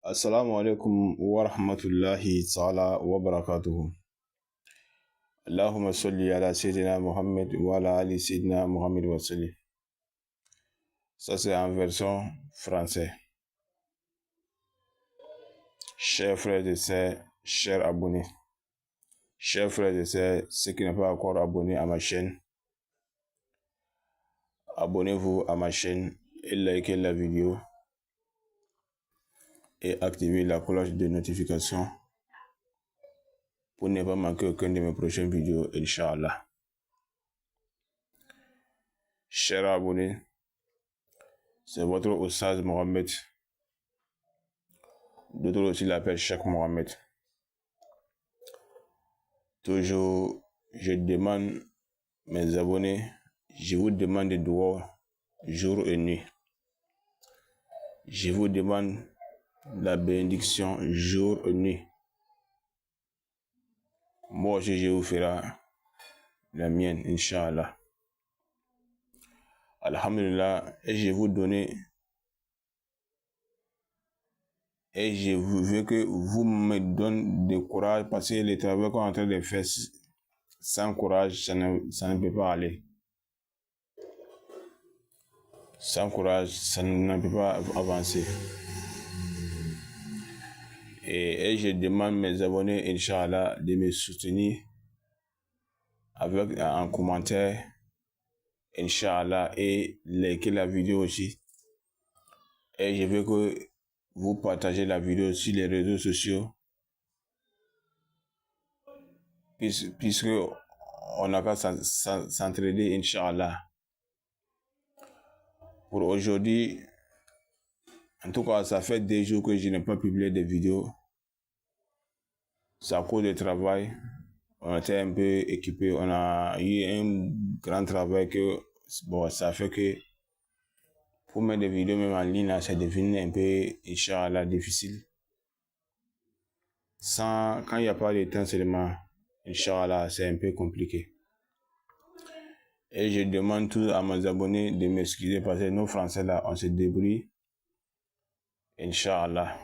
Assalamu alaikum wa rahmatullahi ta'ala wa barakatuhu. Allahumma salli ala Sayyidina Muhammad wa ala ali Sayyidina Muhammad wa salli. Ça, c'est en version français. Chers frères et sœurs, chers abonnés, chers frères et sœurs, ceux qui n'ont pas encore abonné à ma chaîne, abonnez-vous à ma chaîne et likez la vidéo et activez la cloche de notification pour ne pas manquer aucun de mes prochaines vidéos, Inch'Allah. Chers abonnés, c'est votre Oustaz Mohamed. D'autres aussi l'appellent Cheikh Mohamed. Toujours, je demande mes abonnés, je vous demande de doigts jour et nuit. Je vous demande la bénédiction jour et nuit. Moi aussi, je vous ferai la mienne, Inch'Allah. Alhamdulillah, et je vous donner, et je veux que vous me donnez du courage parce que le travail qu'on est en train de faire, sans courage, ça ne peut pas aller. Sans courage, ça ne peut pas avancer. Et je demande mes abonnés, Inch'Allah, de me soutenir avec un commentaire, Inch'Allah, et liker la vidéo aussi. Et je veux que vous partagez la vidéo sur les réseaux sociaux, puisque on n'a qu'à s'entraider, Inch'Allah. Pour aujourd'hui, en tout cas, ça fait 2 jours que je n'ai pas publié de vidéos. C'est à cause du travail. On était un peu équipés. On a eu un grand travail que, bon, ça fait que pour mettre des vidéos même en ligne, ça devient un peu, Inch'Allah, difficile. Quand il n'y a pas de temps seulement, Inch'Allah, c'est un peu compliqué. Et je demande tous à mes abonnés de m'excuser parce que nous, Français, là, on se débrouille. Inch'Allah.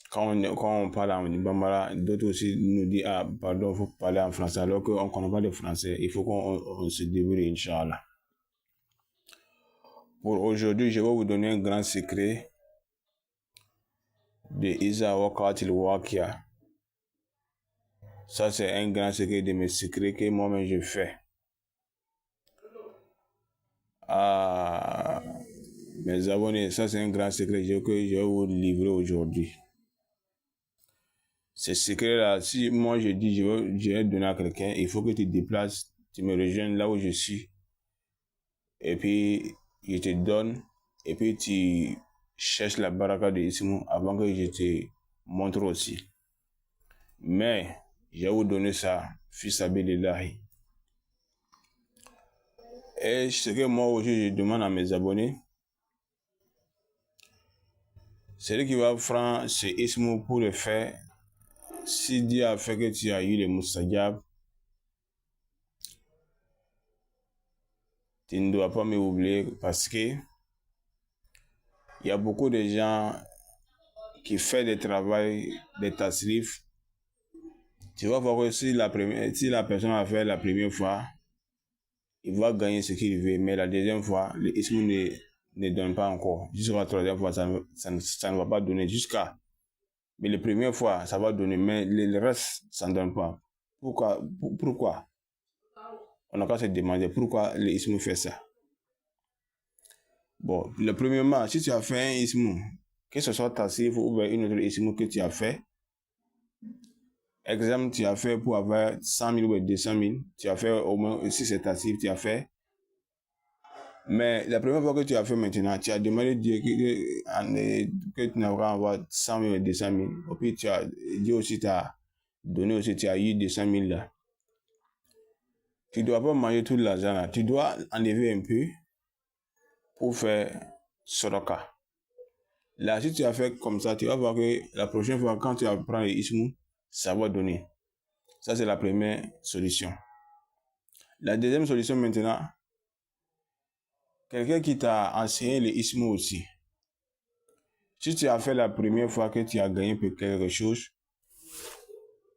Quand on parle en Bambara, d'autres aussi nous disent, ah, pardon, il faut parler en français, alors qu'on ne connaît pas le français. Il faut qu'on se débrouille, Inch'Allah. Pour aujourd'hui, je vais vous donner un grand secret de Iza Waqatil Waqi'a. Ça, c'est un grand secret de mes secrets que moi-même je fais. Ah, mes abonnés, ça, c'est un grand secret que je vais vous livrer aujourd'hui. Ce secret-là, si moi je dis, je vais donner à quelqu'un, il faut que tu te déplaces, tu me rejoignes là où je suis. Et puis, je te donne, et puis tu cherches la baraka de Ismou avant que je te montre aussi. Mais, je vais vous donner ça, fils Abelillahi. Et ce que moi aujourd'hui je demande à mes abonnés, celui qui va prendre ce Ismou pour le faire, si Dieu a fait que tu as eu le Moustajab, tu ne dois pas m'oublier parce que il y a beaucoup de gens qui font des travail, des tasrif. Tu vas voir que si la personne a fait la première fois, il va gagner ce qu'il veut, mais la deuxième fois, le ismu ne donne pas encore. Jusqu'à la troisième fois, ça ne va pas donner jusqu'à. Mais la première fois, ça va donner, mais le reste, ça ne donne pas. Pourquoi? On n'a qu'à se demander pourquoi le ismu fait ça. Bon, le premièrement, si tu as fait un ismu, que ce soit tasrif ou une autre ismu que tu as fait, exemple, tu as fait pour avoir 100 000 ou 200 000, tu as fait au moins, si c'est tasrif, tu as fait. Mais la première fois que tu as fait maintenant, tu as demandé Dieu que tu n'as pas avoir 100 000 ou 200 000. Et puis Dieu aussi t'a donné aussi, tu as eu 200 000 là. Tu ne dois pas manger tout l'argent là. Tu dois enlever un peu pour faire soroka. Là, si tu as fait comme ça, tu vas voir que la prochaine fois, quand tu apprends les ismou, ça va donner. Ça, c'est la première solution. La deuxième solution maintenant, quelqu'un qui t'a enseigné les ismou aussi. Si tu as fait la première fois que tu as gagné quelque chose,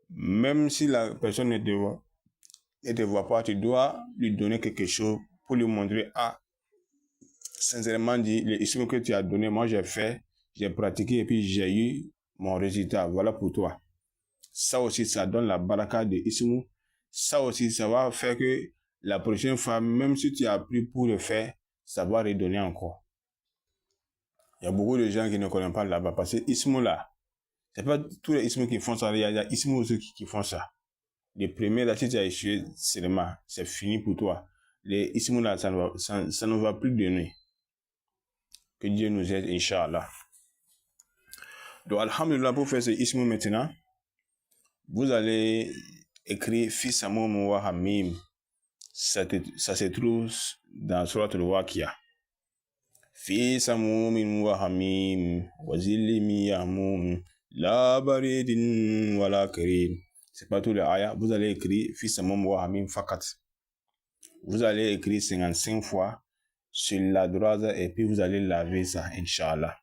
même si la personne ne te voit pas, tu dois lui donner quelque chose pour lui montrer, sincèrement dit, les ismes que tu as donné, moi j'ai fait, j'ai pratiqué et puis j'ai eu mon résultat. Voilà pour toi. Ça aussi, ça donne la baraka de ismu. Ça aussi, ça va faire que la prochaine fois, même si tu as appris pour le faire, ça va redonner encore. Il y a beaucoup de gens qui ne connaissent pas là-bas parce que ismu là, c'est pas tous les ismus qui font ça, il y a ismu aussi qui font ça. Les premiers là, si tu as échoué, c'est fini pour toi. Les ismus là, ça ne va plus donner. Que Dieu nous aide, Inch'Allah. Donc, alhamdulillah, pour faire ce ismu maintenant, vous allez écrire Fils Amoum wa Hamim. Ça se trouve dans Surat al-Waqiya. Fils Amoum wa Hamim, Wazili mi Yahmoum, La Baridin wa la Karim. C'est pas tout le ayah. Vous allez écrire Fils Amoum wa Hamim Fakat. Vous allez écrire 55 fois sur la droite et puis vous allez laver ça, Inch'Allah.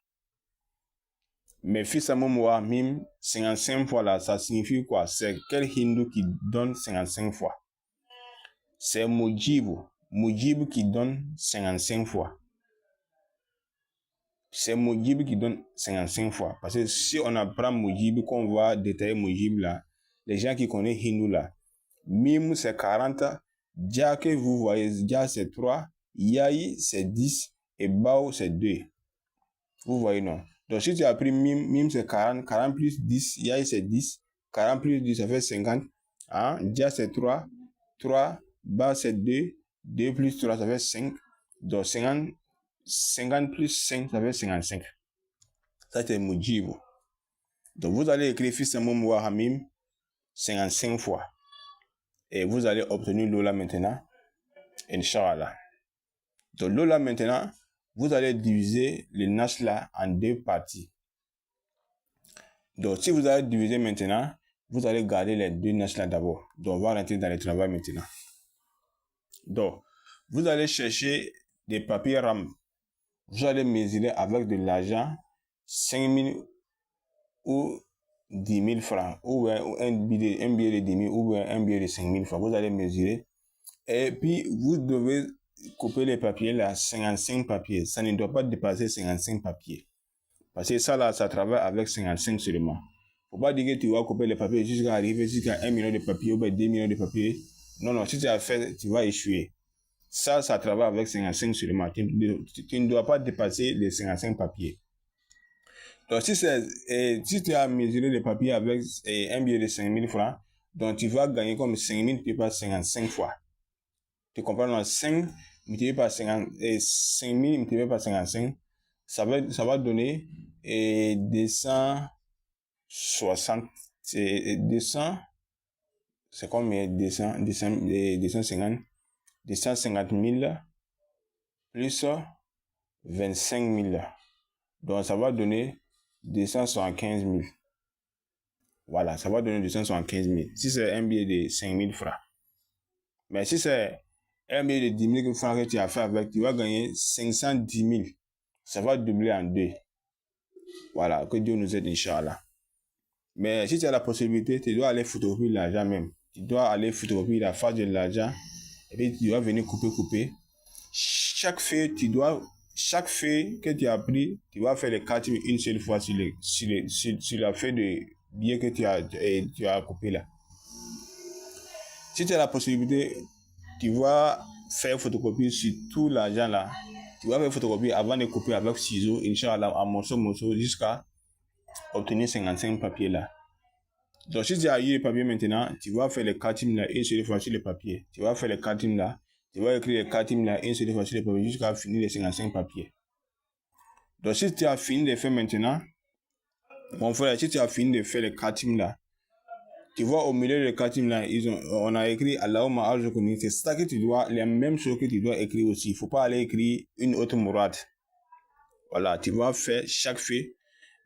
Mais Fils Amoum wa Hamim, 55 fois là, ça signifie quoi? C'est quel hindou qui donne 55 fois? C'est Mujib qui donne 55 fois. C'est Mujib qui donne 55 fois. Parce que si on apprend Mujib, qu'on va détailler Mujib là, les gens qui connaissent Hindu là, Mim c'est 40, Dja que vous voyez, Dja c'est 3, Yaï c'est 10 et Bao c'est 2. Vous voyez non? Donc si tu as pris Mim c'est 40, 40 plus 10, Yaï c'est 10, 40 plus 10 ça fait 50, hein? Dja c'est 3, Ba c'est 2, 2 plus 3 ça fait 5, donc 50 plus 5 ça fait 55. Ça c'est Mujib. Donc vous allez écrire Fils Amoum wa Hamim 55 fois. Et vous allez obtenir Lola maintenant, Inch'Allah. Donc Lola maintenant, vous allez diviser le Nash là en 2 parties. Donc si vous allez diviser maintenant, vous allez garder les 2 Nash là d'abord. Donc on va rentrer dans le travail maintenant. Donc vous allez chercher des papiers RAM. Vous allez mesurer avec de l'argent 5 000 ou 10 000 francs, ou un billet de 10 000 ou un billet de 5 000 francs. Vous allez mesurer. Et puis, vous devez couper les papiers là, 55 papiers. Ça ne doit pas dépasser 55 papiers. Parce que ça là, ça travaille avec 55 seulement. Faut pas dire que tu vas couper les papiers jusqu'à arriver jusqu'à 1 million de papiers ou 2 millions de papiers. Non, si tu as fait, tu vas échouer. Ça travaille avec 55 seulement. Tu ne dois pas dépasser les 55 papiers. Donc, si tu as mesuré les papiers avec un billet de 5 000 francs, donc tu vas gagner comme 5 000 multiplié par 55 fois. Tu comprends? Donc, 5 multiplié par 50, 5 000 multiplié par 55, ça va donner 260, 200, c'est combien? 250 000 plus 25 000. Donc, ça va donner 275 000. Voilà, ça va donner 275 000. Si c'est un billet de 5 000 francs. Mais si c'est un billet de 10 000 francs que tu as fait avec, tu vas gagner 510 000. Ça va doubler en 2. Voilà, que Dieu nous aide, Inch'Allah. Mais si tu as la possibilité, tu dois aller photocopier l'argent même. Tu dois aller photocopier la face de l'argent. Et puis tu vas venir couper. Chaque feuille que tu as pris, tu vas faire les 4 000 une seule fois sur la feuille de billet que tu as coupé là. Si tu as la possibilité, tu vas faire photocopie sur tout l'argent là. Tu vas faire photocopie avant de couper avec ciseaux, Inch'Allah, en morceau, jusqu'à obtenir 55 papiers là. Donc si tu as eu les papiers maintenant, tu vas faire les 4 000 là une seule fois sur les papiers. Tu vas faire les 4 000 là. Tu vas écrire les 4 000 là une seule fois sur les papiers jusqu'à finir les 55 papiers. Donc si tu as fini de faire maintenant, mon frère, si tu as fini de faire les 4 000 là, tu vois au milieu des 4 000 là, on a écrit Allahumma arzuqni. C'est ça que tu dois, les mêmes choses que tu dois écrire aussi. Il ne faut pas aller écrire une autre mourad. Voilà, tu vas faire chaque fait.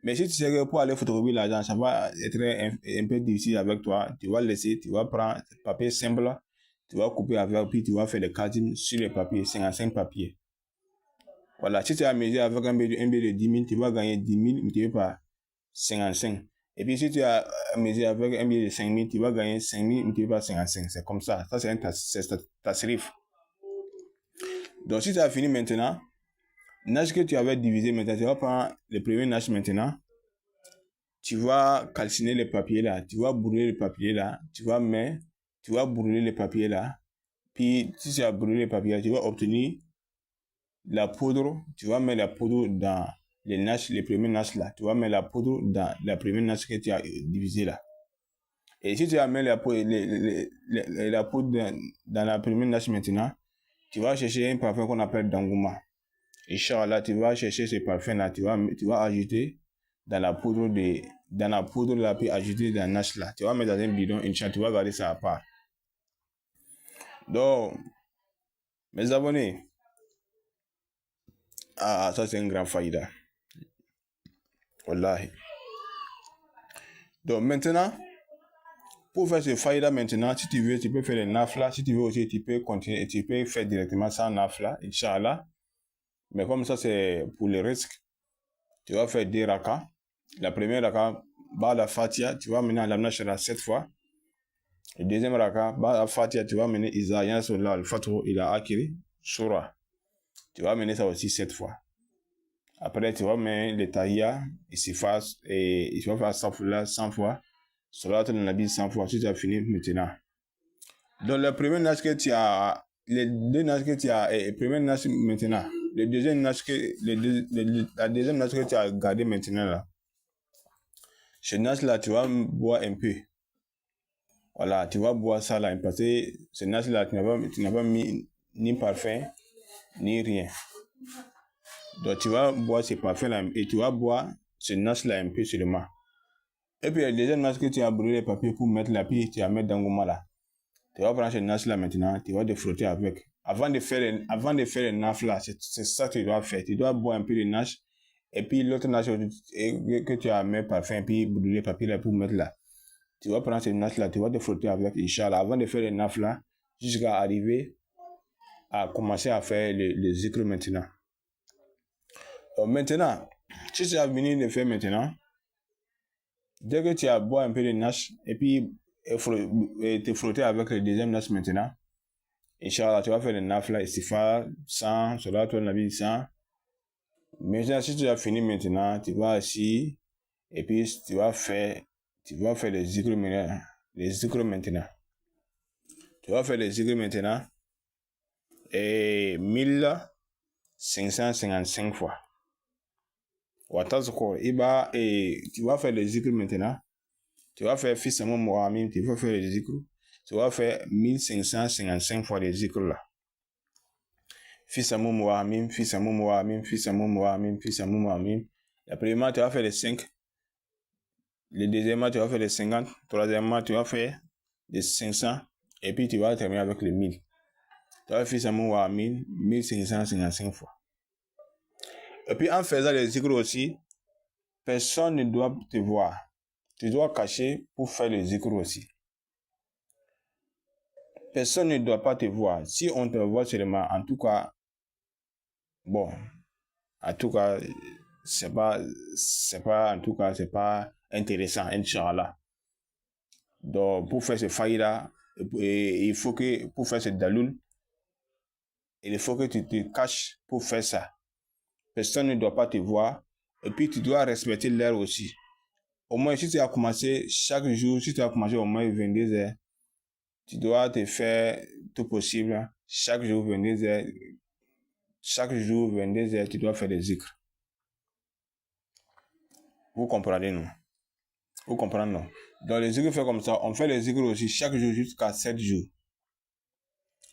Mais si tu sais que pour aller photocopier l'argent, ça va être un peu difficile avec toi. Tu vas laisser, tu vas prendre un papier simple, tu vas couper avec, puis tu vas faire les 4 000 sur les papiers, 55 papiers. Voilà, si tu as mesuré avec un B de 10 000, tu vas gagner 10 000 multiplié par 55. Et puis si tu as mesuré avec un billet de 5 000, tu vas gagner 5 000 multiplié par 55. C'est comme ça. Ça, c'est un tasrif. Donc si tu as fini maintenant, Nash que tu avais divisé maintenant, tu vas prendre le premier Nash maintenant. Tu vas calciner les papiers là, tu vas brûler les papiers là, tu vas brûler les papiers là. Puis si tu as brûlé les papiers là, tu vas obtenir la poudre, tu vas mettre la poudre dans les premiers Nash là. Tu vas mettre la poudre dans la première Nash que tu as divisé là. Et si tu as mis la poudre dans la première Nash maintenant, tu vas chercher un parfum qu'on appelle Dangouma. Inch'Allah, tu vas chercher ce parfum là, tu vas ajouter dans la poudre là, puis ajouter dans la Nash là. Tu vas mettre dans un bidon, Inch'Allah, tu vas garder ça à part. Donc, mes abonnés, ça c'est un grand faïda. Wallahi. Donc maintenant, pour faire ce faïda maintenant, si tu veux, tu peux faire les nafla. Si tu veux aussi, tu peux continuer, tu peux faire directement sans nafla, Inch'Allah. Mais comme ça, c'est pour les risques. Tu vas faire 2 rakas. La première raka, la fatia, tu vas mener à l'amna shara 7 fois. Le deuxième raka, la fatia, tu vas mener Isa Yansola al-Fatru ila Akiri, Shura. Tu vas mener ça aussi 7 fois. Après, tu vas mener le tahiyya, et tu vas faire Safullah 100 fois. Salat al-Nabi 100 fois. Si tu as fini maintenant. Donc, le premier nage que tu as, les deux nages que tu as, et le premier nage maintenant. Le deuxième nage la deuxième nage que tu as gardé maintenant là. Ce nage là, tu vas boire un peu. Voilà, tu vas boire ça là, parce que ce nage là, tu n'as pas mis ni parfum, ni rien. Donc tu vas boire ce parfum là, et tu vas boire ce nage là un peu seulement. Et puis le deuxième nage que tu as brûlé les papiers pour mettre la pile, tu vas mettre dans le gouma là. Tu vas prendre ce nage là maintenant, tu vas te frotter avec. Avant de faire le nage là, c'est ça que tu dois faire. Tu dois boire un peu de nage, et puis l'autre nage que tu as mis parfum, puis brûler les papiers là pour mettre là. Tu vas prendre ce nage là, tu vas te frotter avec, Inch'Allah, avant de faire le nage là, jusqu'à arriver à commencer à faire le zikr maintenant. Donc maintenant, si tu as venu le faire maintenant, dès que tu as boire un peu de nage, et puis te frotter avec le deuxième nage maintenant, Inch'Allah, tu vas faire le nage là, istighfar 100, salat al-Nabi 100. Maintenant, si tu as fini maintenant, tu vas assis, et puis tu vas faire les zikr maintenant. Tu vas faire les zikr maintenant, et 1555 fois. Tu vas faire les zikr maintenant. Tu vas faire fils Amon Mohamim, tu vas faire les zikr. Tu vas faire 1555 fois les zikr là. Fils Amon Mohamim, fils Amon Mohamim, fils Amon Mohamim, fils Amon Mohamim. La première, tu vas faire les 5. Le deuxième, tu vas faire les 50. Troisièmement, tu vas faire les 500. Et puis tu vas terminer avec les 1000. Tu vas faire fils Amon Mohamim, 1555 fois. Et puis en faisant les zikr aussi, personne ne doit te voir. Tu dois cacher pour faire les zikr aussi. Personne ne doit pas te voir. Si on te voit seulement, en tout cas, c'est pas intéressant, Inch'Allah. Donc, pour faire ce faïda, il faut que, pour faire ce daloul, il faut que tu te caches pour faire ça. Personne ne doit pas te voir. Et puis, tu dois respecter l'heure aussi. Au moins, si tu as commencé chaque jour, si tu as commencé au moins 22 heures, tu dois te faire tout possible. Chaque jour, 22 heures. Chaque jour, 22 heures, tu dois faire des zikr. Vous comprenez, non? Vous comprenez, non? Donc, les zikr fait comme ça. On fait les zikr aussi chaque jour jusqu'à 7 jours.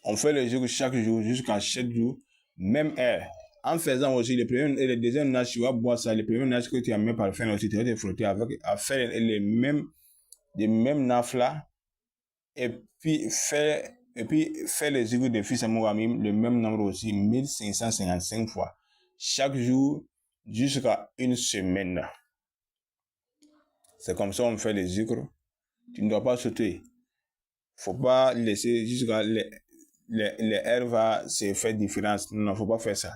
On fait les zikr chaque jour jusqu'à 7 jours, même heure. En faisant aussi le premier et le deuxième nage, tu vas boire ça. Le premier nage que tu as mis par le fin aussi, tu vas te frotter avec, à faire les mêmes nafla. Et puis faire les zikr de fils Amouramim, le même nombre aussi, 1555 fois. Chaque jour jusqu'à une semaine. C'est comme ça on fait les zikr. Tu ne dois pas sauter. Faut pas laisser jusqu'à les heures va se faire différence. Non, faut pas faire ça.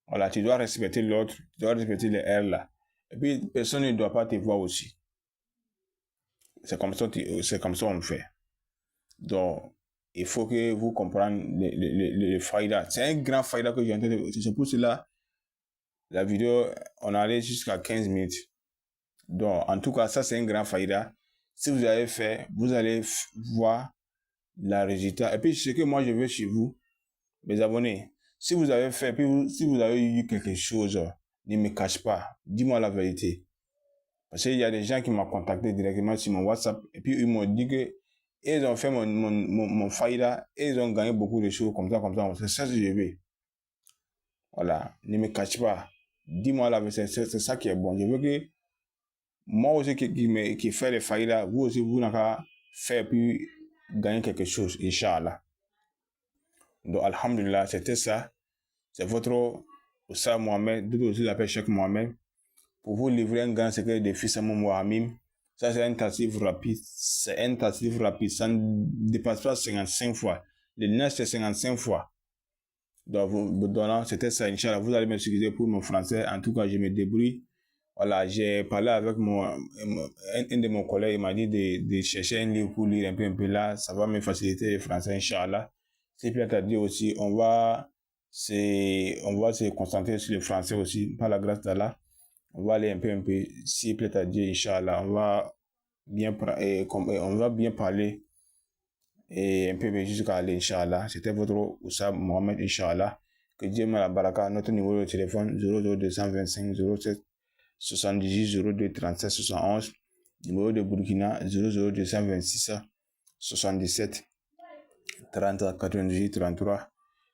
Voilà, tu dois respecter l'autre, tu dois respecter les R là. Et puis, personne ne doit pas te voir aussi. C'est comme ça on fait. Donc, il faut que vous compreniez le faïda. C'est un grand faïda que j'ai en train de... C'est pour cela, la vidéo, on allait jusqu'à 15 minutes. Donc, en tout cas, ça, c'est un grand faïda. Si vous avez fait, vous allez voir le résultat. Et puis, ce que moi, je veux chez vous, mes abonnés, si vous avez fait, puis si vous avez eu quelque chose, ne me cache pas. Dis-moi la vérité. Parce qu'il y a des gens qui m'ont contacté directement sur mon WhatsApp et puis ils m'ont dit que ils ont fait mon faïda et ils ont gagné beaucoup de choses comme ça. C'est ça que je veux. Voilà. Ne me cache pas. Dis-moi la vérité. C'est ça qui est bon. Je veux que moi aussi qui fait les faïda, vous aussi vous n'avez qu'à faire puis gagner quelque chose, Inch'Allah. Donc, Alhamdulillah, c'était ça. C'est votre Oussa Mohamed, d'autres aussi l'appellent Cheikh Mohamed, pour vous livrer un grand secret de fils à Mohamed. Ça, c'est un tassif rapide. C'est un tassif rapide. Ça ne dépasse pas 55 fois. Le neige, c'est 55 fois. Donc, c'était ça, Inch'Allah. Vous allez m'excuser pour mon français. En tout cas, je me débrouille. Voilà, j'ai parlé avec un de mes collègues. Il m'a dit de chercher un livre pour lire un peu là. Ça va me faciliter le français, Inch'Allah. C'est puis à dire aussi, on va se concentrer sur le français aussi, par la grâce d'Allah. On va aller un peu, si plaît à Dieu, Inch'Allah, on va bien parler et un peu jusqu'à aller, Inch'Allah. C'était votre Oussa Mohamed, Inch'Allah. Que Dieu me la baraka. Notre numéro de téléphone 00225 07 78 02 37 71. Numéro de Burkina 00226 77 30 98 33.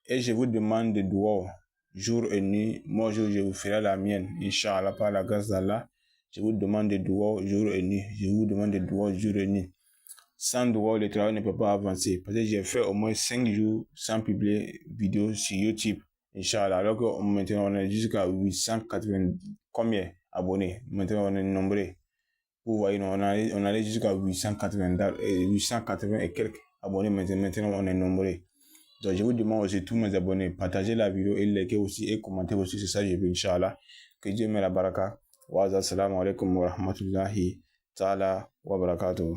Et je vous demande de doigts jour et nuit. Moi, je vous ferai la mienne, Inch'Allah, par la grâce d'Allah. Je vous demande de doigts jour et nuit. Je vous demande de doigts jour et nuit. Sans doigts, le travail ne peut pas avancer. Parce que j'ai fait au moins 5 jours sans publier vidéo sur YouTube. Inch'Allah. Alors que maintenant, on est jusqu'à 880 combien abonnés. Maintenant, on est nombreux. Vous voyez, on allait jusqu'à 880 et quelques abonnés. Maintenant, on est nombreux. Donc, je vous demande aussi, tous mes abonnés, partagez la vidéo et likez aussi et commentez aussi. C'est ça, je veux, Inch'Allah. Que Dieu me la baraka. Wa assalamu alaikum wa rahmatullahi ta'ala wa barakatuh.